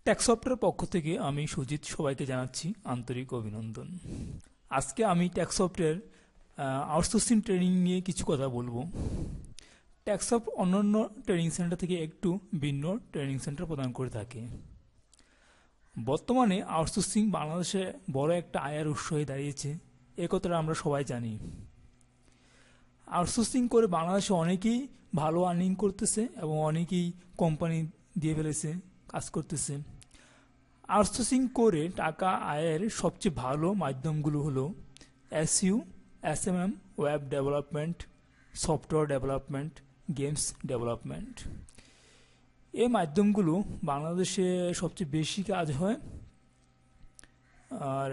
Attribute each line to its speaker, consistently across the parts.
Speaker 1: ট্যাক্সসফটের পক্ষ থেকে আমি সুজিত সবাইকে জানাচ্ছি আন্তরিক অভিনন্দন। আজকে আমি ট্যাক্সসফটের আউটসোর্সিং ট্রেনিং নিয়ে কিছু কথা বলবো। ট্যাক্সসফট অন্যান্য ট্রেনিং সেন্টার থেকে একটু ভিন্ন ট্রেনিং সেন্টার প্রদান করে থাকে। বর্তমানে আউটসোর্সিং বাংলাদেশে বড় একটা আয়ের উৎস হয়ে দাঁড়িয়েছে, এ কথাটা আমরা সবাই জানি। আউটসোর্সিং করে বাংলাদেশে অনেকেই ভালো আর্নিং করতেছে এবং অনেকেই কোম্পানি দিয়ে ফেলেছে, কাজ করতেছে। আউটসোর্সিং করে টাকা আয়ের সবচেয়ে ভালো মাধ্যমগুলো হলো SU, SMM, web development, software development, games development. এই মাধ্যমগুলো বাংলাদেশে সবচেয়ে বেশি কাজ হয়। আর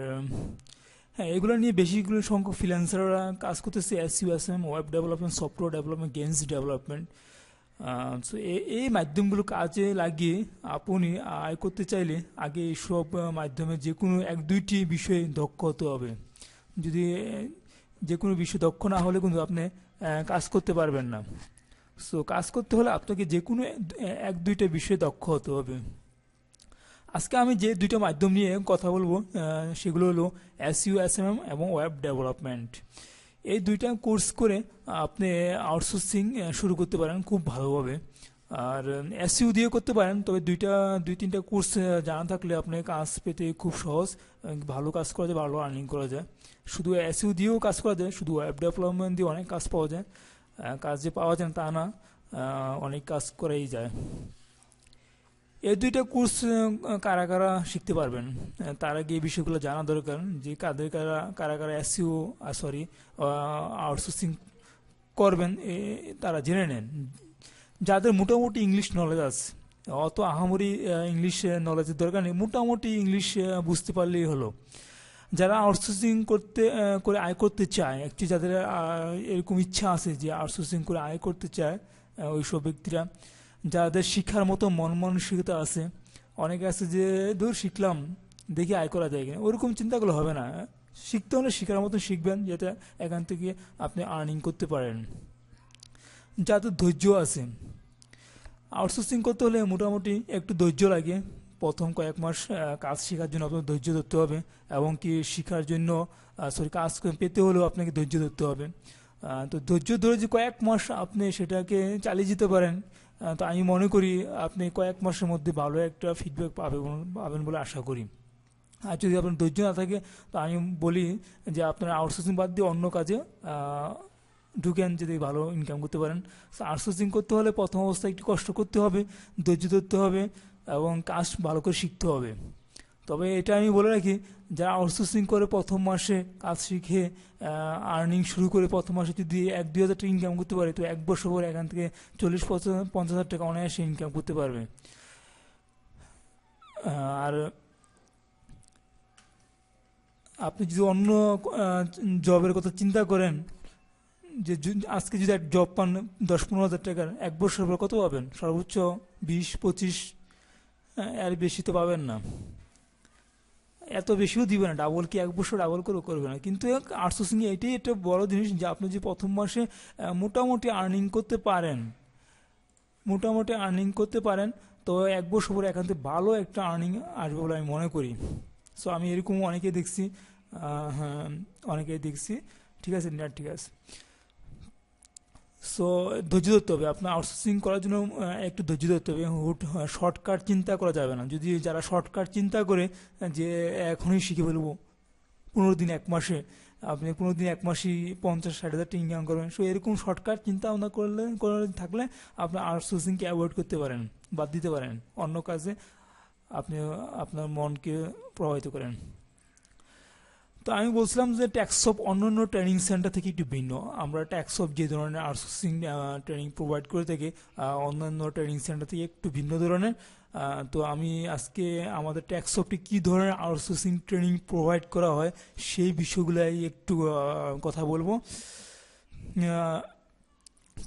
Speaker 1: হ্যাঁ, এগুলো নিয়ে বেশিগুলো সংখ্যক ফ্রিল্যান্সাররা কাজ করতেছে। SU, SMM, web development, software development, games development. So এই মাধ্যমগুলো কাজে লাগিয়ে আপনি আয় করতে চাইলে আগে এইসব মাধ্যমে যে কোনো এক দুইটি বিষয়ে দক্ষ হতে হবে। যদি যে কোনো বিষয়ে দক্ষ না হলে কিন্তু আপনি কাজ করতে পারবেন না। সো কাজ করতে হলে আপনাকে যে কোনো এক দুইটা বিষয়ে দক্ষ হতে হবে। আজকে আমি যে দুইটা মাধ্যম নিয়ে কথা বলবো সেগুলো হলো এসইউ, এসএমএম এবং ওয়েব ডেভেলপমেন্ট। এই দুইটা কোর্স করে আপনি আউটসোর্সিং শুরু করতে পারেন খুব ভালোভাবে। আর এসইউ দিয়ে করতে পারেন, তবে দুই তিনটা কোর্স জানা থাকলে আপনি কাজ পেতে খুব সহজ, ভালো কাজ করা যায়, ভালো আর্নিং করা যায়। শুধু এসইউ দিয়েও কাজ করা যায়, শুধু ওয়েব ডেভেলপমেন্ট দিয়ে অনেক কাজ পাওয়া যায়। কাজ যে পাওয়া যায় তা না, অনেক কাজ করাই যায়। এই দুইটা কোর্স কারা কারা শিখতে পারবেন তার আগে এই বিষয়গুলো জানা দরকার, যে কারা কারা এসইউ আউটসোর্সিং করবেন তারা জেনে নেন। যাদের মোটামুটি ইংলিশ নলেজ আছে, অত আহামরি ইংলিশ নলেজের দরকার নেই, মোটামুটি ইংলিশ বুঝতে পারলেই হলো। যারা আউটসোর্সিং করে আয় করতে চায়, অ্যাকচুয়ালি যাদের এরকম ইচ্ছা আছে যে আউটসোর্সিং করে আয় করতে চায়, ওইসব ব্যক্তিরা, যাদের শিক্ষার মতো মন মানসিকতা আছে, অনেকে আছে যে দূর শিখলাম দেখি আয় করা যায় কিনা, ওরকম চিন্তাগুলো হবে না। শিখতে হলে শিখার মতো শিখবেন, যেটা এখান থেকে আপনি আর্নিং করতে পারেন। যাদের ধৈর্য আছে, আউটসোর্সিং করতে হলে মোটামুটি একটু ধৈর্য লাগে। প্রথম কয়েক মাস কাজ শেখার জন্য আপনাকে ধৈর্য ধরতে হবে, এবং কি শেখার জন্য কাজ পেতে হলেও আপনাকে ধৈর্য ধরতে হবে। তো ধৈর্য ধরে যে কয়েক মাস আপনি সেটাকে চালিয়ে যেতে পারেন, তো আমি মনে করি আপনি কয়েক মাসের মধ্যে ভালো একটা ফিডব্যাক পাবেন বলে আশা করি। আর যদি আপনার ধৈর্য না থাকে, তো আমি বলি যে আপনার আউটসোর্সিং বাদ দিয়ে অন্য কাজে ঢুকেন, যদি ভালো ইনকাম করতে পারেন। আউটসোর্সিং করতে হলে প্রথম অবস্থায় একটু কষ্ট করতে হবে, ধৈর্য ধরতে হবে এবং কাজ ভালো করে শিখতে হবে। তবে এটা আমি বলে রাখি, যারা আউটসোর্সিং করে প্রথম মাসে কাজ শিখে আর্নিং শুরু করে প্রথম মাসে যদি 1-2 হাজার টাকা ইনকাম করতে পারে, তো এক বছর পর এখান থেকে 40-50 হাজার টাকা অনায়াসে ইনকাম করতে পারবে। আর আপনি যদি অন্য জবের কথা চিন্তা করেন, যে আজকে যদি এক জব পান 10-15 হাজার টাকার, এক বছর পর কত পাবেন? সর্বোচ্চ 20-25, এর বেশি তো পাবেন না। এত বেশিও দিবে না, ডাবল কি এক বছর ডাবল করে করবে না। কিন্তু আউটসোর্সিং এটাই একটা বড় জিনিস, যে আপনি যে প্রথম মাসে মোটামুটি আর্নিং করতে পারেন, তো এক বছর পরে এখান থেকে ভালো একটা আর্নিং আসবে বলে আমি মনে করি। সো আমি এরকম অনেকেই দেখছি, হ্যাঁ অনেকেই দেখছি। ঠিক আছে, ঠিক আছে। সো ধৈর্য ধরতে হবে, আপনার আউটসোর্সিং করার জন্য একটু ধৈর্য ধরতে হবে। শর্টকাট চিন্তা করা যাবে না। যদি যারা শর্টকাট চিন্তা করে যে এখনই শিখে ফেলবো 15 দিন 1 মাসে, আপনি 15 দিন 1 মাসেই 50-60 হাজার টাকা ইনকাম করবেন, সো এরকম শর্টকাট চিন্তা ভাবনা করে থাকলে আপনি আউটসোর্সিংকে অ্যাভয়েড করতে পারেন, বাদ দিতে পারেন, অন্য কাজে আপনি আপনার মনকে প্রভাবিত করেন। তো আমি বলছিলাম যে ট্যাক্সসফট অন্যান্য ট্রেনিং সেন্টার থেকে একটু ভিন্ন। আমরা ট্যাক্সসফট যে ধরনের আউটসোর্সিং ট্রেনিং প্রোভাইড করে থাকি, অন্যান্য ট্রেনিং সেন্টার থেকে একটু ভিন্ন ধরনের। তো আমি আজকে আমাদের ট্যাক্সসফটে কী ধরনের আউটসোর্সিং ট্রেনিং প্রোভাইড করা হয় সেই বিষয়গুলাই একটু কথা বলবো।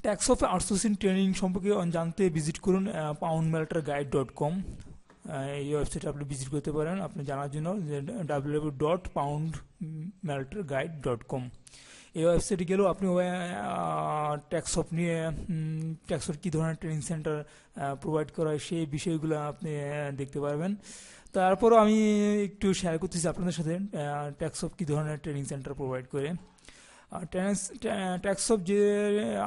Speaker 1: ট্যাক্সসফট আউটসোর্সিং ট্রেনিং সম্পর্কে জানতে ভিজিট করুন poundmelterguide.com। এই ওয়েবসাইটে আপনি ভিজিট করতে পারেন আপনি জানার জন্য, www.poundmelterguide.com। এই ওয়েবসাইটে গেলেও আপনি ট্যাক্সঅফট নিয়ে ট্যাক্সঅফট কী ধরনের ট্রেনিং সেন্টার প্রোভাইড করা হয় সেই বিষয়গুলো আপনি দেখতে পারবেন। তারপরও আমি একটু শেয়ার করতেছি আপনাদের সাথে ট্যাক্সঅফট কী ধরনের ট্রেনিং সেন্টার প্রোভাইড করে। ট্যাক্সঅফট যে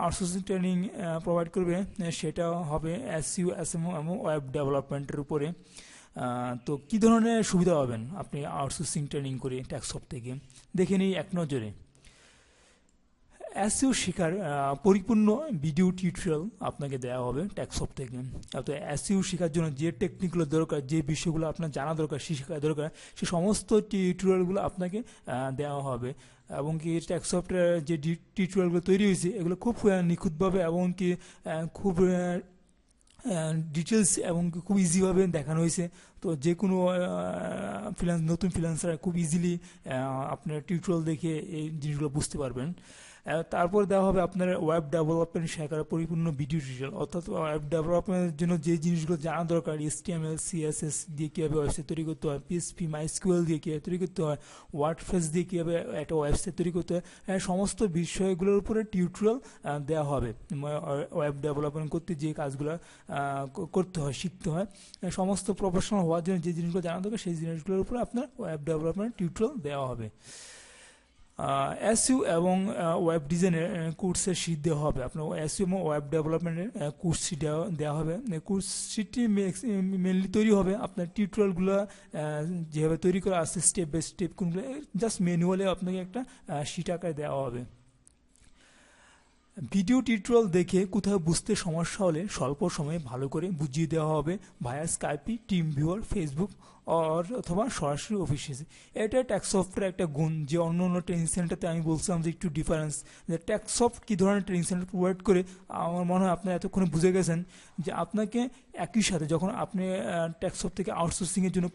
Speaker 1: আউটসোর্সিং ট্রেনিং প্রোভাইড করবে সেটা হবে এসইও, এসএমও এবং ওয়েব ডেভেলপমেন্টের উপরে। তো কী ধরনের সুবিধা পাবেন আপনি আউটসোর্সিং ট্রেনিং করে ট্যাক্সঅফট থেকে, দেখে নিই এক নজরে। এসইও শেখার পরিপূর্ণ ভিডিও টিউটোরিয়াল আপনাকে দেওয়া হবে ট্যাক্সঅফট থেকে। তো এসইও শেখার জন্য যে টেকনিকগুলো দরকার, যে বিষয়গুলো আপনার জানা দরকার, শেখা দরকার, সে সমস্ত টিউটোরিয়ালগুলো আপনাকে দেওয়া হবে। এবং কি ট্যাক্সঅফটের যে টিউটোরিয়ালগুলো তৈরি হয়েছে এগুলো খুব নিখুঁতভাবে এবং কি খুব ডিটেলস এবং খুব ইজিভাবে দেখানো হয়েছে। তো যে কোনো নতুন ফ্রিল্যান্সার খুব ইজিলি আপনার টিউটোরিয়াল দেখে এই জিনিসগুলো বুঝতে পারবেন। তারপর দেওয়া হবে আপনার ওয়েব ডেভেলপমেন্ট শেখার পরিপূর্ণ ভিডিও টিউটোরিয়াল, অর্থাৎ ওয়েব ডেভেলপমেন্টের জন্য যে জিনিসগুলো জানা দরকার, HTML CSS দিয়ে কীভাবে ওয়েবসাইট তৈরি করতে হয়, PHP MySQL দিয়ে কীভাবে তৈরি করতে হয়, ওয়ার্ডপ্রেস দিয়ে কীভাবে একটা ওয়েবসাইট তৈরি করতে হয়, সমস্ত বিষয়গুলোর উপরে টিউটোরিয়াল দেওয়া হবে। ওয়েব ডেভেলপমেন্ট করতে যে কাজগুলো করতে হয়, শিখতে হয়, সমস্ত প্রফেশনাল হওয়ার জন্য যে জিনিসগুলো জানা দরকার সেই জিনিসগুলোর উপরে আপনার ওয়েব ডেভেলপমেন্ট টিউটোরিয়াল দেওয়া হবে। এসইও এবং ওয়েব ডিজাইনের কোর্সের শীট দেওয়া হবে। আপনার এসইও এবং ওয়েব ডেভেলপমেন্টের কোর্স শীট দেওয়া হবে। কোর্স শীটটি মেনলি তৈরি হবে আপনার টিউটোরিয়ালগুলো যেভাবে তৈরি করা আছে স্টেপ বাই স্টেপ, কোনগুলো জাস্ট ম্যানুয়ালে আপনাকে একটা শীট আকারে দেওয়া হবে। ভিডিও টিউটোরিয়াল দেখে কোথাও বুঝতে সমস্যা হলে স্বল্প সময়ে ভালো করে বুঝিয়ে দেওয়া হবে ভায়া স্কাইপি, টিম ভিউয়ার, ফেসবুক অথবা সরাসরি অফিসে। এটা ট্যাক্সঅফটের একটা গুণ, যে অন্য অন্য ট্রেনিং সেন্টারতে আমি বলছিলাম যে একটু ডিফারেন্স, যে ট্যাক্সঅফট কী ধরনের ট্রেনিং সেন্টার প্রোভাইড করে। আমার মনে হয় আপনারা এতক্ষণে বুঝে গেছেন যে আপনাকে একই সাথে যখন আপনি ট্যাক্সঅফট থেকে আউটসোর্সিংয়ের জন্য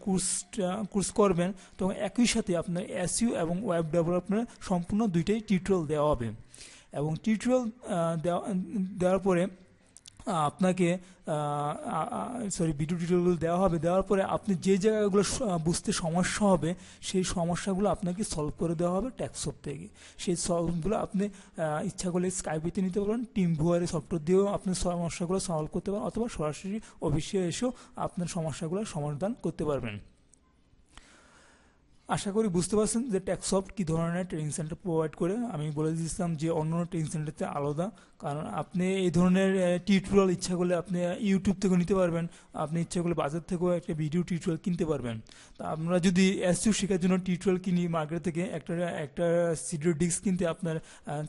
Speaker 1: কোর্স করবেন, তখন একই সাথে আপনার এসইও এবং ওয়েব ডেভেলপমেন্ট সম্পূর্ণ দুইটাই টিউটোরিয়াল দেওয়া হবে। এবং টিউটোরিয়াল দেওয়ার পরে আপনাকে ভিডিও টিউটোরিয়াল দেওয়া হবে। দেওয়ার পরে আপনি যে জায়গাগুলো বুঝতে সমস্যা হবে সেই সমস্যাগুলো আপনাকে সলভ করে দেওয়া হবে ট্যাক্সঅফট থেকে। সেই সলভগুলো আপনি ইচ্ছা করলে স্কাইপিতে নিতে পারবেন, টিম ভিউয়ারের সফটওয়্যার দিয়েও আপনি সমস্যাগুলো সলভ করতে পারেন, অথবা সরাসরি অফিসে এসেও আপনার সমস্যাগুলোর সমাধান করতে পারবেন। আশা করি বুঝতে পারছেন যে ট্যাক্সঅফট কী ধরনের ট্রেনিং সেন্টার প্রোভাইড করে। আমি বলে দিয়েছিলাম যে অন্য ট্রেনিং সেন্টারতে আলাদা, কারণ আপনি এই ধরনের টিউটোরিয়াল ইচ্ছা করলে আপনি ইউটিউব থেকেও নিতে পারবেন, আপনি ইচ্ছা করলে বাজার থেকেও একটা ভিডিও টিউটোরিয়াল কিনতে পারবেন। তা আমরা যদি এসইও শেখার জন্য টিউটোরিয়াল কিনি মার্কেট থেকে, একটা সিডিও ডিস্ক কিনতে আপনার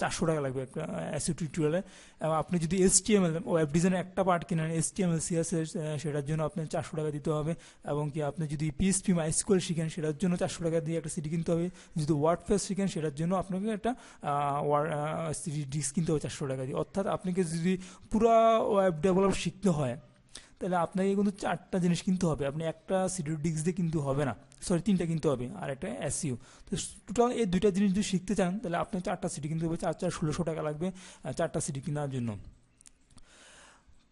Speaker 1: 400 টাকা লাগবে একটা এসইও টিউটোরিয়ালে। এবং আপনি যদি HTML ওয়েব ডিজাইনের একটা পার্ট কিনেন, HTML CSS, সেটার জন্য আপনার 400 টাকা দিতে হবে। এবং কি আপনি যদি PHP MySQL শিখেন সেটার জন্য 400 টাকা দিয়ে একটা সিডি কিনতে হবে। যদি ওয়ার্ডপ্রেস শিখেন সেটার জন্য আপনাকে একটা সিডি ডিস্ক কিনতে হবে 400 টাকা দিয়ে। অর্থাৎ আপনাকে যদি পুরো ওয়েব ডেভেলপ শিখতে হয় তাহলে আপনাকে কিন্তু 4টা জিনিস কিনতে হবে। আপনি একটা সিডি ডিস্ক দিয়ে কিন্তু হবে না, 3টা কিনতে হবে, আর একটা এসইও। তো টোটাল এই 2টা জিনিস যদি শিখতে চান তাহলে আপনার 4টা সিডি কিনতে হবে, 4 1600 টাকা লাগবে 4টা সিডি কেনার জন্য।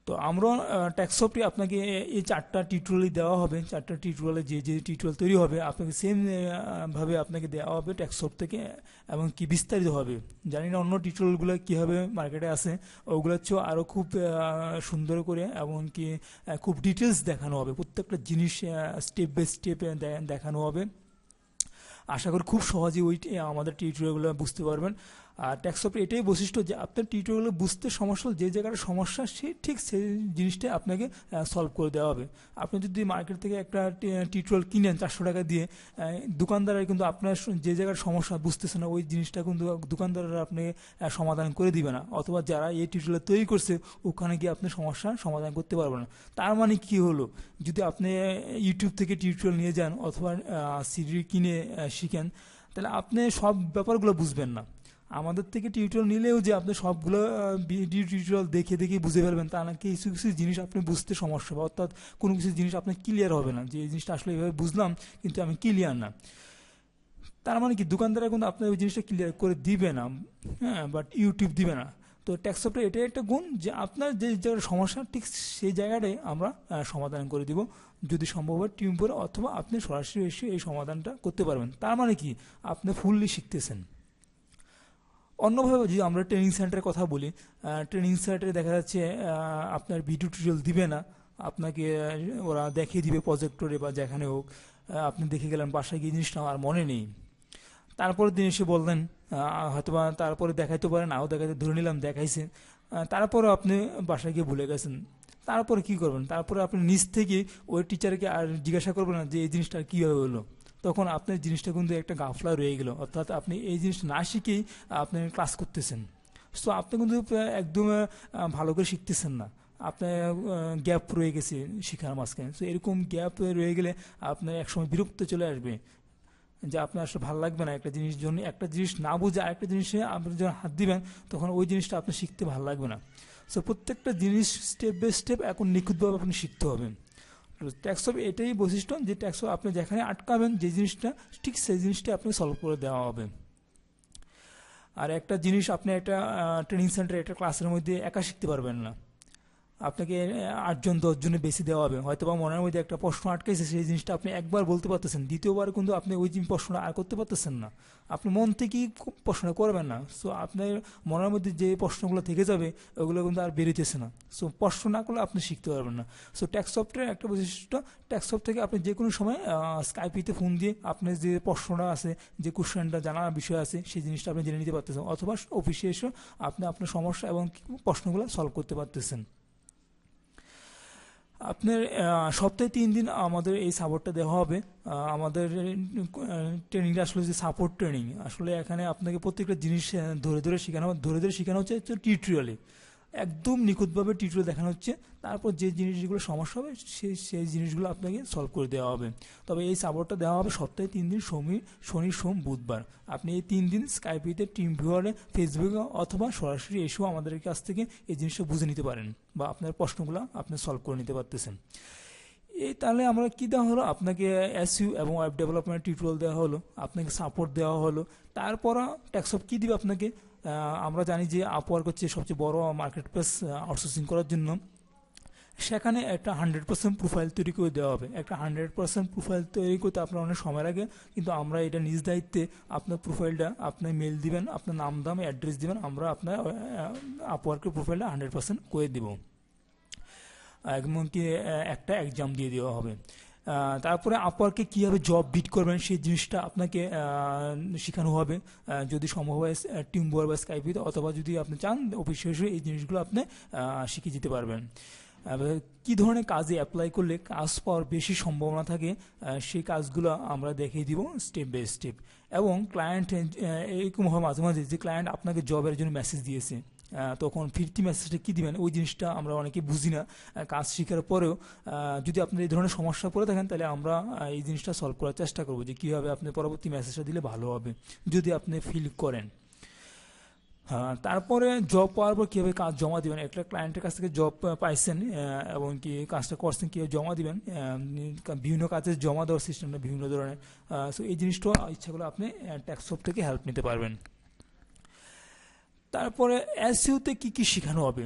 Speaker 1: তো আমরা ট্যাক্সঅফটে আপনাকে এই 4টা টিউটোরিয়ালই দেওয়া হবে। 4টা টিউটোরিয়ালে যে টিউটোরিয়াল তৈরি হবে আপনাকে সেম ভাবে আপনাকে দেওয়া হবে ট্যাক্সঅফট থেকে, এবং কি বিস্তারিত হবে। জানি না অন্য টিউটোরিয়ালগুলো কীভাবে মার্কেটে আছে, ওগুলোর চেয়েও আরও খুব সুন্দর করে এবং কি খুব ডিটেলস দেখানো হবে, প্রত্যেকটা জিনিস স্টেপ বাই স্টেপ দেখানো হবে। আশা করি খুব সহজেই আমাদের টিউটোরিয়ালগুলো বুঝতে পারবেন। আর ট্যাক্সঅফটের এটাই বৈশিষ্ট্য যে আপনার টিউটোরিয়ালগুলো বুঝতে সমস্যা, যে জায়গাটা সমস্যা ঠিক সেই জিনিসটা আপনাকে সলভ করে দেওয়া হবে। আপনি যদি মার্কেট থেকে একটা টিউটোরিয়াল কিনেন 400 টাকা দিয়ে, দোকানদাররা কিন্তু আপনার যে জায়গার সমস্যা বুঝতেছে না ওই জিনিসটা কিন্তু দোকানদাররা আপনি সমাধান করে দিবে না, অথবা যারা এই টিউটোরিয়াল তৈরি করছে ওখানে গিয়ে আপনি সমস্যার সমাধান করতে পারবেন না। তার মানে কি হলো, যদি আপনি ইউটিউব থেকে টিউটোরিয়াল নিয়ে যান অথবা সিডি কিনে শিখেন তাহলে আপনি সব ব্যাপারগুলো বুঝবেন না। আমাদের থেকে টিউটোরিয়াল নিলেও যে আপনি সবগুলো ভিডিও টিউটোরিয়াল দেখে বুঝে ফেলবেন তা না, কিছু কিছু জিনিস আপনি বুঝতে সমস্যা হবে, অর্থাৎ কোনো কিছু জিনিস আপনার ক্লিয়ার হবে না, যে এই জিনিসটা আসলে এইভাবে বুঝলাম কিন্তু আমি ক্লিয়ার না। তার মানে কি দোকানদাররা কিন্তু আপনার ওই জিনিসটা ক্লিয়ার করে দিবে না, হ্যাঁ, বাট ইউটিউব দিবে না। তো ট্যাক্সঅফটের এটাই একটা গুণ যে আপনার যে জায়গার সমস্যা ঠিক সেই জায়গাটাই আমরা সমাধান করে দিব, যদি সম্ভব হয় টিম করে, অথবা আপনি সরাসরি এসে এই সমাধানটা করতে পারবেন। তার মানে কি আপনি ফুললি শিখতেছেন। অন্যভাবে যদি আমরা ট্রেনিং সেন্টারের কথা বলি, ট্রেনিং সেন্টারে দেখা যাচ্ছে আপনার ভিডিও টিউটোরিয়াল দিবে না, আপনাকে ওরা দেখিয়ে দিবে প্রজেক্টরে বা যেখানে হোক, আপনি দেখে গেলেন, বাসায় গিয়ে জিনিসটা আমার মনে নেই, তারপরের দিন এসে বললেন, হয়তোবা তারপরে দেখাইতে পারে, নাও দেখাইতে, ধরে নিলাম দেখাইছে, তারপরে আপনি বাসায় গিয়ে ভুলে গেছেন, তারপরে কি করবেন? তারপরে আপনি নিজ থেকে ওই টিচারকে আর জিজ্ঞাসা করবেন না যে এই জিনিসটা কীভাবে হলো, তখন আপনার জিনিসটা কিন্তু একটা গাফলা রয়ে গেল, অর্থাৎ আপনি এই জিনিসটা না শিখেই আপনি ক্লাস করতেছেন। সো আপনি কিন্তু একদম ভালো করে শিখতেছেন না, আপনার গ্যাপ রয়ে গেছে শেখার মাঝখানে। সো এরকম গ্যাপ রয়ে গেলে আপনার একসময় বিরক্ত চলে আসবে, যে আপনার আসলে ভালো লাগবে না একটা জিনিস জন্য, একটা জিনিস না বুঝে আরেকটা জিনিসে আপনি যখন হাত দিবেন তখন ওই জিনিসটা আপনার শিখতে ভালো লাগবে না। সো প্রত্যেকটা জিনিস স্টেপ বাই স্টেপ এখন নিখুঁতভাবে আপনি শিখতে হবে। ট্যাক্সব এটাই বৈশিষ্ট্য যে ট্যাক্সব আপনি যেখানে আটকাবেন যে জিনিসটা, ঠিক সেই জিনিসটা আপনি সলভ করে দেওয়া হবে। আর একটা জিনিস আপনি একটা ট্রেনিং সেন্টারে একটা ক্লাসের মধ্যে একা শিখতে পারবেন না, আপনাকে 8 জন 10 জনের বেশি দেওয়া হবে। হয়তো বা মনের মধ্যে একটা প্রশ্ন আটকেছে, সেই জিনিসটা আপনি একবার বলতে পারতেছেন, দ্বিতীয়বার কিন্তু আপনি ওই প্রশ্নটা আর করতে পারতেছেন না, আপনি মন থেকেই প্রশ্নটা করবেন না। সো আপনার মনের মধ্যে যে প্রশ্নগুলো থেকে যাবে ওগুলো কিন্তু আর বেরোতেছে না। সো প্রশ্ন না করলে আপনি শিখতে পারবেন না। সো ট্যাক্সসফটের একটা বৈশিষ্ট্য, ট্যাক্সসফট থেকে আপনি যে কোনো সময় স্কাইপিতে ফোন দিয়ে আপনার যে প্রশ্নটা আছে, যে কোশ্চেনটা জানার বিষয় আছে, সেই জিনিসটা আপনি জেনে নিতে পারতেছেন, অথবা অফিসে এসে আপনি আপনার সমস্যা এবং প্রশ্নগুলো সলভ করতে পারতেছেন। আপনার সপ্তাহে 3 দিন আমাদের এই সাপোর্টটা দেওয়া হবে। আমাদের ট্রেনিংটা আসলে যে সাপোর্ট ট্রেনিং, আসলে এখানে আপনাকে প্রত্যেকটা জিনিস ধরে ধরে শেখানো হচ্ছে টিউটোরিয়ালে, একদম নিখুঁতভাবে টিউটোরিয়াল দেখানো হচ্ছে, তারপর যে জিনিসগুলো সমস্যা হবে সেই জিনিসগুলো আপনাকে সলভ করে দেওয়া হবে। তবে এই সাপোর্টটা দেওয়া হবে সপ্তাহে 3 দিন, শনি সোম বুধবার। আপনি এই 3 দিন স্কাইপিতে, টিম ভিউয়ারে, ফেসবুকে অথবা সরাসরি এসেও আমাদের কাছ থেকে এই জিনিসটা বুঝে নিতে পারেন, বা আপনার প্রশ্নগুলো আপনি সলভ করে নিতে পারতেছেন। এই তাহলে আমরা কি দেওয়া হলো, আপনাকে এসইউ এবং ওয়েব ডেভেলপমেন্ট টিউটোরিয়াল দেওয়া হলো, আপনাকে সাপোর্ট দেওয়া হলো। তারপর ট্যাক্সসফট কী দিবে আপনাকে? আমরা জানি যে আপওয়ার্ক হচ্ছে সবচেয়ে বড় মার্কেট প্লেস আউটসোর্সিং করার জন্য। সেখানে একটা 100% প্রোফাইল তৈরি করে দেওয়া হবে। একটা 100% প্রোফাইল তৈরি করতে আপনার অনেক সময় লাগে, কিন্তু আমরা এটা নিজ দায়িত্বে আপনার প্রোফাইলটা, আপনার মেল দিবেন, আপনার নাম দাম অ্যাড্রেস দিবেন, আমরা আপনার আপওয়ার্কের প্রোফাইলটা 100% করে দেব। এমনকি একটা এক্সাম দিয়ে দেওয়া হবে। তারপরে আপওয়ার্কে কীভাবে জব বিট করবেন সেই জিনিসটা আপনাকে শেখানো হবে, যদি সম্ভব হয় টিমওয়ার্ক বা স্কাইপিতে, অথবা যদি আপনি চান অফিসে এসে এই জিনিসগুলো আপনি শিখে যেতে পারবেন। কী ধরনের কাজে অ্যাপ্লাই করলে কাজ পাওয়ার বেশি সম্ভাবনা থাকে, সেই কাজগুলো আমরা দেখিয়ে দিব স্টেপ বাই স্টেপ। এবং ক্লায়েন্ট এরকম হয় মাঝে মাঝে যে ক্লায়েন্ট আপনাকে জবের জন্য মেসেজ দিয়েছে, তখন ফিরতি মেসেজটা কী দিবেন ওই জিনিসটা আমরা অনেকে বুঝি না। কাজ শেখার পরেও যদি আপনার এই ধরনের সমস্যা পড়ে থাকেন, তাহলে আমরা এই জিনিসটা সলভ করার চেষ্টা করবো যে কীভাবে আপনি পরবর্তী মেসেজটা দিলে ভালো হবে, যদি আপনি ফিল করেন। হ্যাঁ, তারপরে জব পাওয়ার পর কীভাবে কাজ জমা দিবেন, একটা ক্লায়েন্টের কাছ থেকে জব পাইছেন এবং কি কাজটা করছেন, কীভাবে জমা দিবেন, বিভিন্ন কাজের জমা দেওয়ার সিস্টেমটা বিভিন্ন ধরনের। সো এই জিনিসটা ইচ্ছা করলে আপনি ট্যাক্সসফট থেকে হেল্প নিতে পারবেন। তারপরে এসইউতে কী কী শেখানো হবে,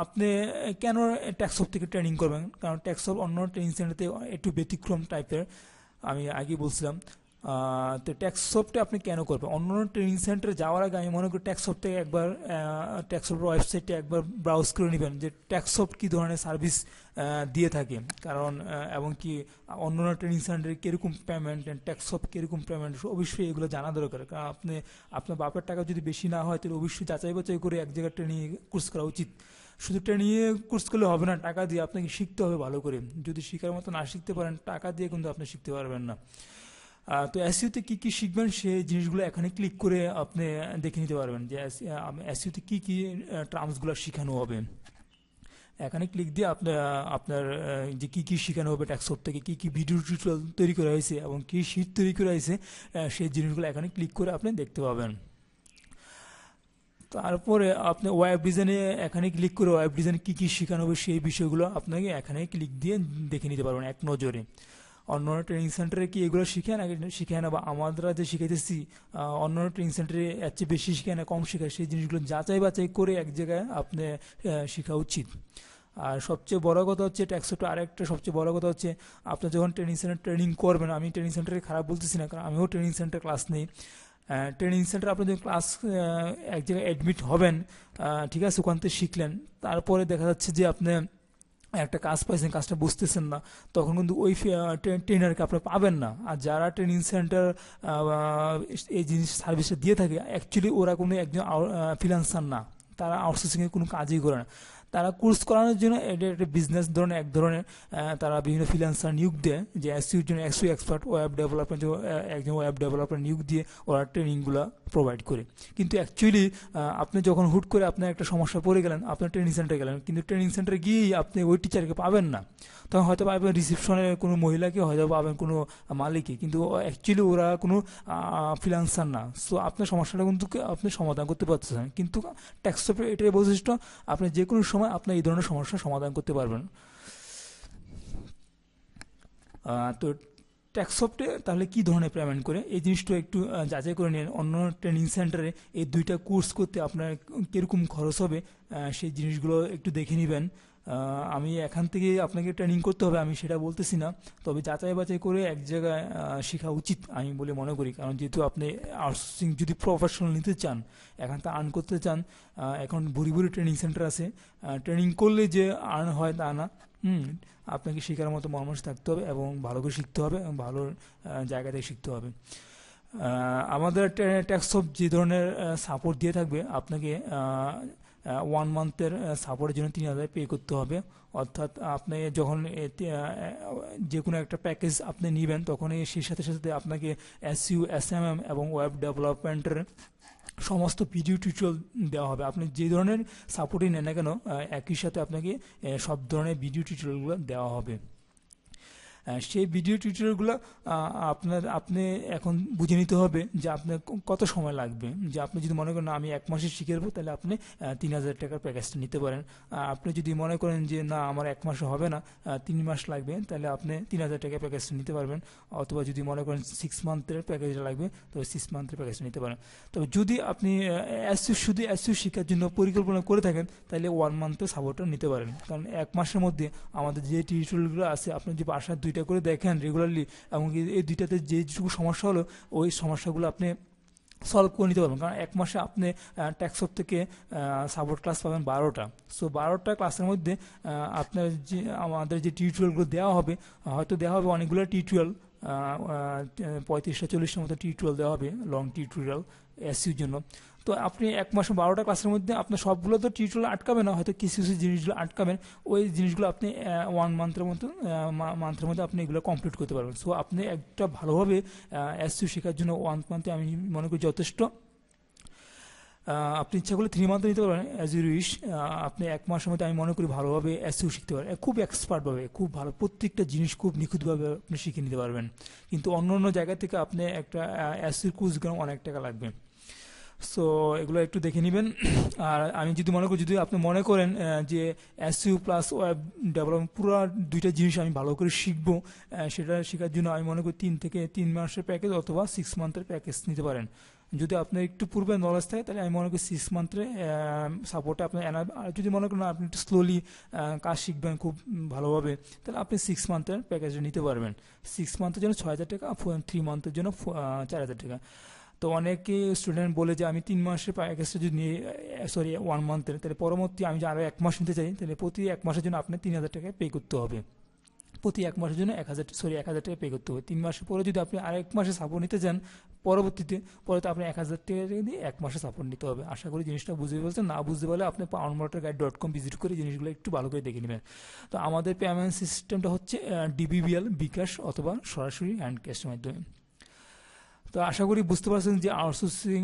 Speaker 1: আপনি কেন ট্যাক্সসফট থেকে ট্রেনিং করবেন? কারণ ট্যাক্সসফট অন্য ট্রেনিং সেন্টারতে একটু ব্যতিক্রম টাইপের, আমি আগে বলছিলাম। তো ট্যাক্সসফটে আপনি কেন করবেন? অন্য ট্রেনিং সেন্টারে যাওয়ার আগে আমি মনে করি ট্যাক্সসফট থেকে একবার ট্যাক্সসফটের ওয়েবসাইটে একবার ব্রাউজ করে নেবেন যে ট্যাক্সসফট কী ধরনের সার্ভিস দিয়ে থাকে, কারণ এবং কি অন্য ট্রেনিং সেন্টারে কীরকম পেমেন্ট, ট্যাক্সসফট কীরকম পেমেন্ট, অবশ্যই এগুলো জানা দরকার। কারণ আপনার বাপের টাকা যদি বেশি না হয়, তাহলে অবশ্যই যাচাই বাছাই করে এক জায়গায় ট্রেনিং কোর্স করা উচিত। শুধু ট্রেনিংয়ে কোর্স করলে হবে না, টাকা দিয়ে আপনাকে শিখতে হবে ভালো করে। যদি শেখার মতো না শিখতে পারেন, টাকা দিয়ে কিন্তু আপনি শিখতে পারবেন না। তো এসইউতে কী কী শিখবেন সেই জিনিসগুলো এখানে ক্লিক করে আপনি দেখে নিতে পারবেন যে এসইউতে কী কী টার্মসগুলো শেখানো হবে। এখানে ক্লিক দিয়ে আপনার যে কী কী শেখানো হবে, ট্যাক্সসফট থেকে কী কী ভিডিও টিউটোরিয়াল তৈরি করা হয়েছে এবং কী শিট তৈরি করা হয়েছে, সেই জিনিসগুলো এখানে ক্লিক করে আপনি দেখতে পাবেন। তারপরে আপনি ওয়েব ডিজাইনে এখানে ক্লিক করে ওয়েব ডিজাইনে কী কী শেখানো হবে সেই বিষয়গুলো আপনাকে এখানে ক্লিক দিয়ে দেখে নিতে পারবেন এক নজরে। অন্য ট্রেনিং সেন্টারে কি এগুলো শিখে না শিখে না, বা আমরা যে শিখাইতেছি অন্য ট্রেনিং সেন্টারে এর চেয়ে বেশি শিখে না কম শেখায়, সেই জিনিসগুলো যাচাই বাছাই করে এক জায়গায় আপনি শেখা উচিত। আর সবচেয়ে বড় কথা হচ্ছে ট্যাক্সসফটে আরেকটা সবচেয়ে বড় কথা হচ্ছে, আপনি যখন ট্রেনিং সেন্টার ট্রেনিং করবেন, আমি ট্রেনিং সেন্টারে খারাপ বলতেছি না, কারণ আমিও ট্রেনিং সেন্টার ক্লাস নেই, ট্রেনিং সেন্টার আপনি যদি ক্লাস এক জায়গায় অ্যাডমিট হবেন, ঠিক আছে, ওখান থেকে শিখলেন, তারপরে দেখা যাচ্ছে যে আপনি একটা কাজ পাইছেন, কাজটা বুঝতেছেন না, তখন কিন্তু ওই ট্রেনারকে আপনি পাবেন না। আর যারা ট্রেনিং সেন্টার এই জিনিস সার্ভিসটা দিয়ে থাকে, অ্যাকচুয়ালি ওরা কোনো একজন ফ্রিল্যান্সার না, তারা আউটসোর্সিংয়ের কোনো কাজই করে না। তারা কোর্স করানোর জন্য এটা একটা বিজনেস ধরনের এক ধরনের, তারা বিভিন্ন ফ্রিল্যান্সার নিয়োগ দেয়, যে এসইউর জন্য এসইউ এক্সপার্ট, ওয়েব ডেভেলপমেন্ট, একজন ওয়েব ডেভেলপার নিয়োগ দিয়ে ওরা ট্রেনিংগুলো প্রোভাইড করে। কিন্তু অ্যাকচুয়ালি আপনি যখন হুট করে আপনার একটা সমস্যা পড়ে গেলেন, আপনার ট্রেনিং সেন্টারে গেলেন, কিন্তু ট্রেনিং সেন্টারে গিয়েই আপনি ওই টিচারকে পাবেন না, তখন হয়তো পাবেন রিসেপশনের কোনো মহিলাকে, হয়তো পাবেন কোনো মালিককে, কিন্তু অ্যাকচুয়ালি ওরা কোনো ফ্রিল্যান্সার না। সো আপনার সমস্যাটা কিন্তু আপনি সমাধান করতে পারতেছেন। কিন্তু ট্যাক্সসফটের এটাই বৈশিষ্ট্য, আপনি যে কোনো সময় আপনি এই ধরনের সমস্যার সমাধান করতে পারবেন। তো ট্যাক্সসফটে তাহলে কী ধরনের পেমেন্ট করে, এই জিনিসটা একটু যাচাই করে নিন। অন্য ট্রেনিং সেন্টারে এই দুইটা কোর্স করতে আপনার কীরকম খরচ হবে, সেই জিনিসগুলো একটু দেখে নেবেন। আমি এখান থেকে আপনাকে ট্রেনিং করতে হবে আমি সেটা বলতেছি না, তবে যাচাই বাছাই করে এক জায়গায় শেখা উচিত আমি বলে মনে করি। কারণ যেহেতু আপনি আউটসোর্সিং যদি প্রফেশনাল নিতে চান, এখান থেকে আর্ন করতে চান, এখন ভুরি ভুরি ট্রেনিং সেন্টার আছে, ট্রেনিং করলে যে আর্ন হয় তা না। আপনাকে শেখার মতো মর্মাস থাকতে হবে এবং ভালো করে শিখতে হবে এবং ভালো জায়গা থেকে শিখতে হবে। আমাদের ট্যাক্সসফট যে ধরনের সাপোর্ট দিয়ে থাকবে, আপনাকে 1 মান্থের সাপোর্টের জন্য 3000 পে করতে হবে। অর্থাৎ আপনি যখন যে কোনো একটা প্যাকেজ আপনি নেবেন, তখনই সেই সাথে সাথে আপনাকে এসইউ, এসএমএম এবং ওয়েব ডেভেলপমেন্টের সমস্ত ভিডিও টিউটোরিয়াল দেওয়া হবে। আপনি যে ধরনের সাপোর্টই নেন না কেন, একই সাথে আপনাকে সব ধরনের ভিডিও টিউটোরিয়ালগুলো দেওয়া হবে। সেই ভিডিও টিউটোরিয়ালগুলো আপনি এখন বুঝে নিতে হবে যে আপনার কত সময় লাগবে। যে আপনি যদি মনে করেন আমি 1 মাসে শিখে নেবো, তাহলে আপনি 3000 টাকার প্যাকেজটা নিতে পারেন। আপনি যদি মনে করেন যে না আমার 1 মাসে হবে না, 3 মাস লাগবে, তাহলে আপনি 3000 টাকার প্যাকেজটা নিতে পারবেন। অথবা যদি মনে করেন 6 মান্থের প্যাকেজটা লাগবে, তো 6 মান্থের প্যাকেজটা নিতে পারেন। তবে যদি আপনি শুধু এসইউ শেখার জন্য পরিকল্পনা করে থাকেন, তাহলে 1 মান্থের সাপোর্টটা নিতে পারেন। কারণ 1 মাসের মধ্যে আমাদের যে টিউটোরিয়ালগুলো আছে, আপনি যে বাসায় 2টা করে দেখেন রেগুলারলি, এবং এই 2টাতে যেটুকু সমস্যা হলো, ওই সমস্যাগুলো আপনি সলভ করে নিতে পারবেন। কারণ 1 মাসে আপনি ট্যাক্সসফট থেকে সাপোর্ট ক্লাস পাবেন 12টা। সো 12টা ক্লাসের মধ্যে আপনার যে আমাদের যে টিউটোরিয়ালগুলো দেওয়া হবে, হয়তো দেওয়া হবে অনেকগুলো টিউটোরিয়াল, 35-40টার মতো টিউটোরিয়াল দেওয়া হবে, লং টিউটোরিয়াল এসইউর জন্য। তো আপনি 1 মাসে 12টা ক্লাসের মধ্যে আপনার সবগুলো তো টিউটোরিয়াল আটকাবে না, হয়তো কিছু কিছু জিনিসগুলো আটকাবেন। ওই জিনিসগুলো আপনি 1 মান্থের মধ্যে আপনি এগুলো কমপ্লিট করতে পারবেন। সো আপনি একটা ভালোভাবে এসইউ শেখার জন্য 1 মান্থে আমি মনে করি যথেষ্ট। আপনি ইচ্ছা করলে 3 মান্থ নিতে পারবেন, অ্যাজ ইউ উইশ। আপনি 1 মাসের মধ্যে আমি মনে করি ভালোভাবে এসইউ শিখতে পারবেন, খুব এক্সপার্টভাবে, খুব ভালো, প্রত্যেকটা জিনিস খুব নিখুঁতভাবে আপনি শিখে নিতে পারবেন। কিন্তু অন্য অন্য জায়গা থেকে আপনি একটা এসইউ কোর্স গেলে অনেক টাকা লাগবে। সো এগুলো একটু দেখে নেবেন। আর আমি যদি মনে করি, যদি আপনি মনে করেন যে এসইউ প্লাস ওয়েব ডেভেলপমেন্ট পুরো 2টা জিনিস আমি ভালো করে শিখবো, সেটা শেখার জন্য আমি মনে করি 3 থেকে 3 মাসের প্যাকেজ অথবা 6 মান্থের প্যাকেজ নিতে পারেন। যদি আপনার একটু পূর্বে নলেজ থাকে, তাহলে আমি মনে করি 6 মান্থের সাপোর্টে আপনার আর যদি মনে করেন আপনি একটু স্লোলি কাজ শিখবেন খুব ভালোভাবে, তাহলে আপনি 6 মান্থের প্যাকেজটা নিতে পারবেন। 6 মান্থের জন্য 6000 টাকা, 3 মান্থের জন্য 4000 টাকা। তো অনেকে স্টুডেন্ট বলে যে আমি 3 মাসের প্যাকেজটা যদি নিয়ে 1 মান্থের, তাহলে পরবর্তী আমি যে আরও 1 মাস নিতে চাই, তাহলে প্রতি 1 মাসের জন্য আপনি 3000 টাকা পে করতে হবে। প্রতি 1 মাসের জন্য 1000 টাকা পে করতে হবে। 3 মাসের পরে যদি আপনি আরেক মাসে সাপোর্ট নিতে চান, পরবর্তীতে আপনি 1000 টাকা দিয়ে 1 মাসে সাপোর্ট নিতে হবে। আশা করি জিনিসটা বুঝতে পারছেন। না বুঝতে পারলে আপনি powermotorguide.com ভিজিট করে জিনিসগুলো একটু ভালো করে দেখে নেবেন। তো আমাদের পেমেন্ট সিস্টেমটা হচ্ছে ডিবিবিএল, বিকাশ অথবা সরাসরি হ্যান্ড ক্যাশের মাধ্যমে। তো আশা করি বুঝতে পারছেন যে আউটসোর্সিং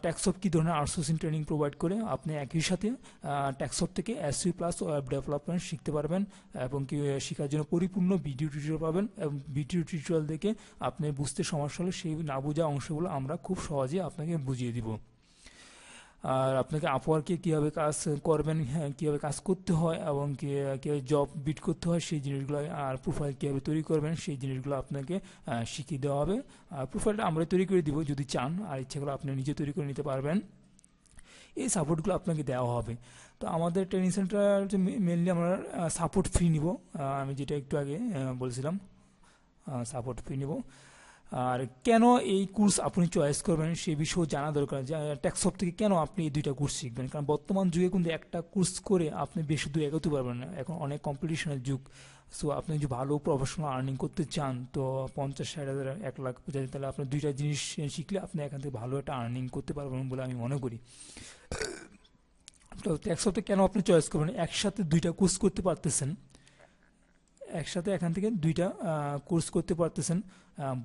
Speaker 1: ট্যাক্সসফট কী ধরনের আউটসোর্সিং ট্রেনিং প্রোভাইড করে। আপনি একই সাথে ট্যাক্সসফট থেকে এসইউ প্লাস ওয়েব ডেভেলপমেন্ট শিখতে পারবেন, এবং কি শেখার জন্য পরিপূর্ণ ভিডিও টিউটোরিয়াল পাবেন, এবং ভিডিও টিউটোরিয়াল দেখে আপনি বুঝতে সমস্যা হলে সেই না বোঝা অংশগুলো আমরা খুব সহজে আপনাকে বুঝিয়ে দিব। আর আপনাকে আপওয়ার্কে কীভাবে কাজ করবেন, কীভাবে কাজ করতে হয়, এবং কীভাবে জব বিট করতে হয় সেই জিনিসগুলো, আর প্রোফাইল কীভাবে তৈরি করবেন সেই জিনিসগুলো আপনাকে শিখিয়ে দেওয়া হবে। আর প্রোফাইলটা আমরা তৈরি করে দিব যদি চান, আর ইচ্ছেগুলো আপনি নিজে তৈরি করে নিতে পারবেন। এই সাপোর্টগুলো আপনাকে দেওয়া হবে। তো আমাদের ট্রেনিং সেন্টার মেনলি আমরা সাপোর্ট ফি নিব, আমি যেটা একটু আগে বলছিলাম, সাপোর্ট ফি নিব। আর কেন এই কোর্স আপনি চয়েস করবেন সে বিষয়েও জানা দরকার, যে টেকসফট থেকে কেন আপনি এই দুইটা কোর্স শিখবেন। কারণ বর্তমান যুগে কিন্তু একটা কোর্স করে আপনি বেশি দূর এগোতে পারবেন না, এখন অনেক কম্পিটিশনের যুগ। সো আপনি যদি ভালো প্রফেশনাল আর্নিং করতে চান, তো 50-60 হাজার 1 লাখ বোঝায়, তাহলে আপনি দুইটা জিনিস শিখলে আপনি এখান থেকে ভালো একটা আর্নিং করতে পারবেন বলে আমি মনে করি। তো টেকসফটে কেন আপনি চয়েস করবেন, একসাথে দুইটা কোর্স করতে পারতেছেন, একসাথে এখান থেকে দুইটা কোর্স করতে পারতেছেন।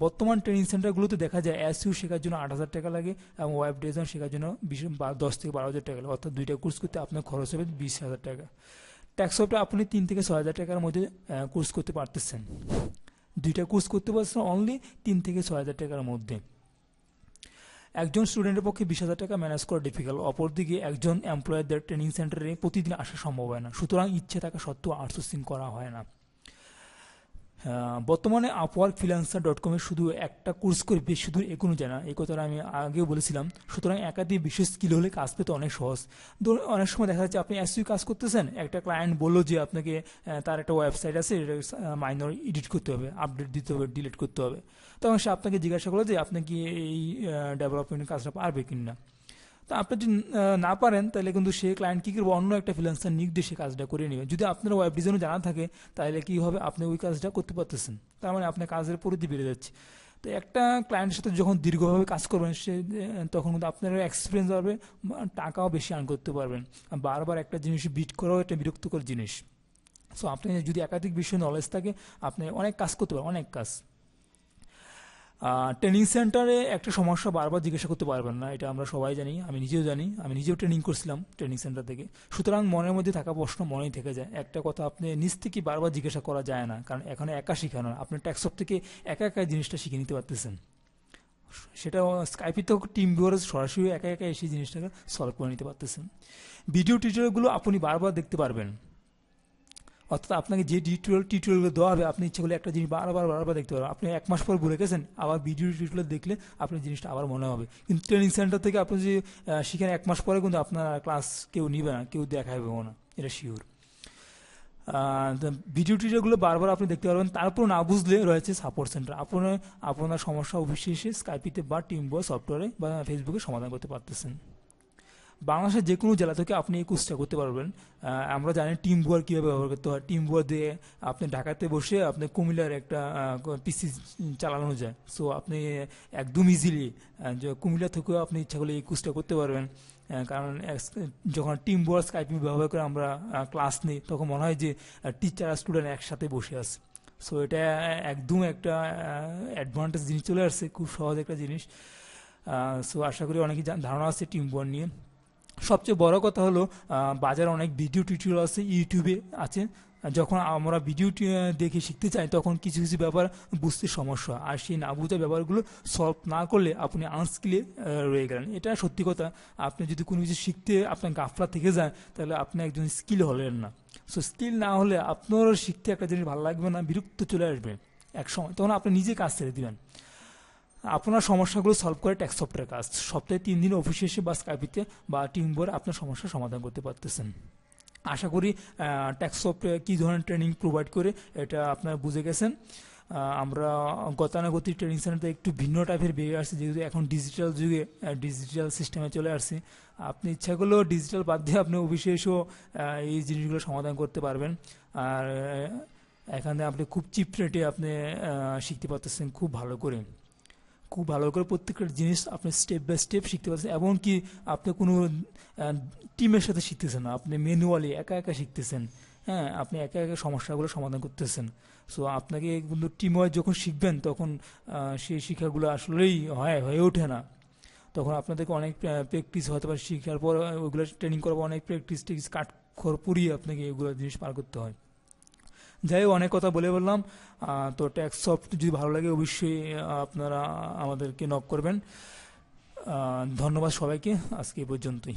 Speaker 1: বর্তমান ট্রেনিং সেন্টারগুলোতে দেখা যায় এসইউ শেখার জন্য 8,000 টাকা লাগে এবং ওয়েব ডিজাইন শেখার জন্য 10 থেকে 12 হাজার টাকা লাগে, অর্থাৎ দুইটা কোর্স করতে আপনার খরচ হবে 20,000 টাকা। টেকসফটে আপনি 3 থেকে 6 হাজার টাকার মধ্যে কোর্স করতে পারতেছেন, দুইটা কোর্স করতে পারছেন অনলি 3 থেকে 6 হাজার টাকার মধ্যে। একজন স্টুডেন্টের পক্ষে 20,000 টাকা ম্যানেজ করা ডিফিকাল্ট, অপরদিকে একজন এমপ্লয়ারদের ট্রেনিং সেন্টারে প্রতিদিন আসা সম্ভব হয় না, সুতরাং ইচ্ছে থাকা সত্ত্বেও আউটসোর্সিং করা হয় না। বর্তমানে আপওয়ার্ক ফ্রিল্যান্সার.com এ শুধু একটা কোর্স করে বেশি দূর এগোনো যায় না, এই কথাটা আমি আগেও বলেছিলাম। সুতরাং একাধিক বিশেষ স্কিল হলে কাজ পেতে অনেক সহজ। ধরুন অনেক সময় দেখা যাচ্ছে আপনি এসইউ কাজ করতেছেন, একটা ক্লায়েন্ট বললো যে আপনাকে তার একটা ওয়েবসাইট আছে, এটা মাইনর এডিট করতে হবে, আপডেট দিতে হবে, ডিলিট করতে হবে। তখন সে আপনাকে জিজ্ঞাসা করলো যে আপনি কি এই ডেভেলপমেন্টের কাজটা পারবে কিনা। তো আপনি যদি না পারেন, তাহলে কিন্তু সেই ক্লায়েন্ট কী করবে, অন্য একটা ফ্রিল্যান্সার নিয়োগ দিয়ে সে কাজটা করে নেবে। যদি আপনার ওয়েব ডিজাইনও জানা থাকে, তাহলে কী হবে, আপনি ওই কাজটা করতে পারতেছেন, তার মানে আপনার কাজের পরিধি বেড়ে যাচ্ছে। তো একটা ক্লায়েন্টের সাথে যখন দীর্ঘভাবে কাজ করবেন, সে তখন কিন্তু আপনার এক্সপিরিয়েন্স বাড়বে, টাকাও বেশি আর্ন করতে পারবেন। বারবার একটা জিনিস বিট করাও একটা বিরক্তিকর জিনিস। সো আপনি যদি একাধিক বিষয়ে নলেজ থাকে, আপনি অনেক কাজ করতে পারবেন, অনেক কাজ। ট্রেনিং সেন্টারে একটা সমস্যা বারবার জিজ্ঞাসা করতে পারবেন না, এটা আমরা সবাই জানি, আমি নিজেও জানি, আমি নিজেও ট্রেনিং করছিলাম ট্রেনিং সেন্টার থেকে। সুতরাং মনের মধ্যে থাকা প্রশ্ন মনেই থেকে যায়, একটা কথা আপনি নিজ থেকে বারবার জিজ্ঞাসা করা যায় না, কারণ এখানে একা শেখানো, আপনি টেকসফট থেকে একা একা জিনিসটা শিখে নিতে পারতেছেন। সেটা স্কাইপে তো টিম ভিউয়ার সরাসরি একা একা এসে জিনিসটাকে সলভ করে নিতে পারতেছেন। ভিডিও টিউটোরিয়ালগুলো আপনি বারবার দেখতে পারবেন, অর্থাৎ আপনাকে যে টিউটোরিয়ালগুলো দেওয়া হবে, আপনি ইচ্ছে করলে একটা জিনিস বারবার দেখতে পারবেন। আপনি 1 মাস পর ভুলে গেছেন, আবার ভিডিও টিউটোরিয়াল দেখলে আপনার জিনিসটা আবার মনে হবে। কিন্তু ট্রেনিং সেন্টার থেকে আপনি যে শিখেন 1 মাস পরে কিন্তু আপনার ক্লাস কেউ নিবে না, কেউ দেখাবেও না, এটা শিওর। ভিডিও টিউটোরিয়ালগুলো বারবার আপনি দেখতে পারবেন। তারপর না বুঝলে রয়েছে সাপোর্ট সেন্টার, আপনার সমস্যা অফিসে এসে স্কাইপিতে বা টিমবয় সফটওয়্যারে বা ফেসবুকে সমাধান করতে পারতেছেন। বাংলাদেশের যে কোনো জেলা থেকে আপনি এই কোর্সটা করতে পারবেন। আমরা জানি টিম বুয়ার কীভাবে ব্যবহার করতে হয়। টিম বুয়ার দিয়ে আপনি ঢাকাতে বসে আপনি কুমিল্লার একটা পিসি চালানো যায়। সো আপনি একদম ইজিলি কুমিল্লা থেকেও আপনি ইচ্ছা করলে এই কোর্সটা করতে পারবেন। কারণ যখন টিম বুয়ার স্কাইপিং ব্যবহার করে আমরা ক্লাস নিই, তখন মনে হয় যে টিচার আর স্টুডেন্ট একসাথে বসে আছে। সো এটা একদম একটা অ্যাডভান্টেজ জিনিস চলে আসছে, খুব সহজ একটা জিনিস। সো আশা করি অনেকেই ধারণা আছে টিম বুয়ার নিয়ে। সবচেয়ে বড় কথা হলো বাজারে অনেক ভিডিও টিউটোরিয়াল আছে, ইউটিউবে আছে। যখন আমরা ভিডিও দেখে শিখতে চাই, তখন কিছু কিছু ব্যাপার বুঝতে সমস্যা, আর সেই না বোঝা ব্যাপারগুলো সলভ না করলে আপনি আনস্কিলে রয়ে গেলেন। এটা সত্যি কথা। আপনি যদি কোনো কিছু শিখতে আপনার গাফলা থেকে যায়, তাহলে আপনি একজন স্কিল হলেন না। সো স্কিল না হলে আপনারও শিখতে একটা জিনিস ভালো লাগবে না, বিরক্ত চলে আসবে এক সময়, তখন আপনি নিজে কাজ ছেড়ে দিবেন। আপনার সমস্যাগুলো সলভ করে টেকসফটের কাজ। সপ্তাহে 3 দিন অফিসে এসে বা স্কাইপিতে বা টিমবোর্ডে আপনার সমস্যার সমাধান করতে পারতেছেন। আশা করি টেকসফট কী ধরনের ট্রেনিং প্রোভাইড করে এটা আপনারা বুঝে গেছেন। আমরা গতানুগতিক ট্রেনিং সেন্টার একটু ভিন্ন টাইপের বেরিয়ে আসছে, যেহেতু এখন ডিজিটাল যুগে ডিজিটাল সিস্টেমে চলে আসছে। আপনি ইচ্ছা করলেও ডিজিটাল বাদ দিয়ে আপনি অফিসে এসেও এই জিনিসগুলো সমাধান করতে পারবেন। আর এখানে আপনি খুব চিপ রেটে আপনি শিখতে পারতেছেন, খুব ভালো করে প্রত্যেকটা জিনিস আপনি স্টেপ বাই স্টেপ শিখতে পারছেন। এমনকি আপনি কোনো টিমের সাথে শিখতেছেন না, আপনি ম্যানুয়ালি একা একা শিখতেছেন। হ্যাঁ, আপনি একা একা সমস্যাগুলো সমাধান করতেছেন। সো আপনাকে কিন্তু টিম ওয়াইজ যখন শিখবেন, তখন সেই শিক্ষাগুলো আসলেই হয়ে ওঠে না। তখন আপনাদেরকে অনেক প্র্যাকটিস হতে পারে, শিখার পর ওইগুলো ট্রেনিং করার পর অনেক প্র্যাকটিস কাট পুরিয়ে আপনাকে এগুলো জিনিস পার করতে হয়। যাই হোক, অনেক কথা বলে বললাম। তো টেকসফট যদি ভালো লাগে, অবশ্যই আপনারা আমাদেরকে নক করবেন। ধন্যবাদ সবাইকে, আজকে এই পর্যন্তই।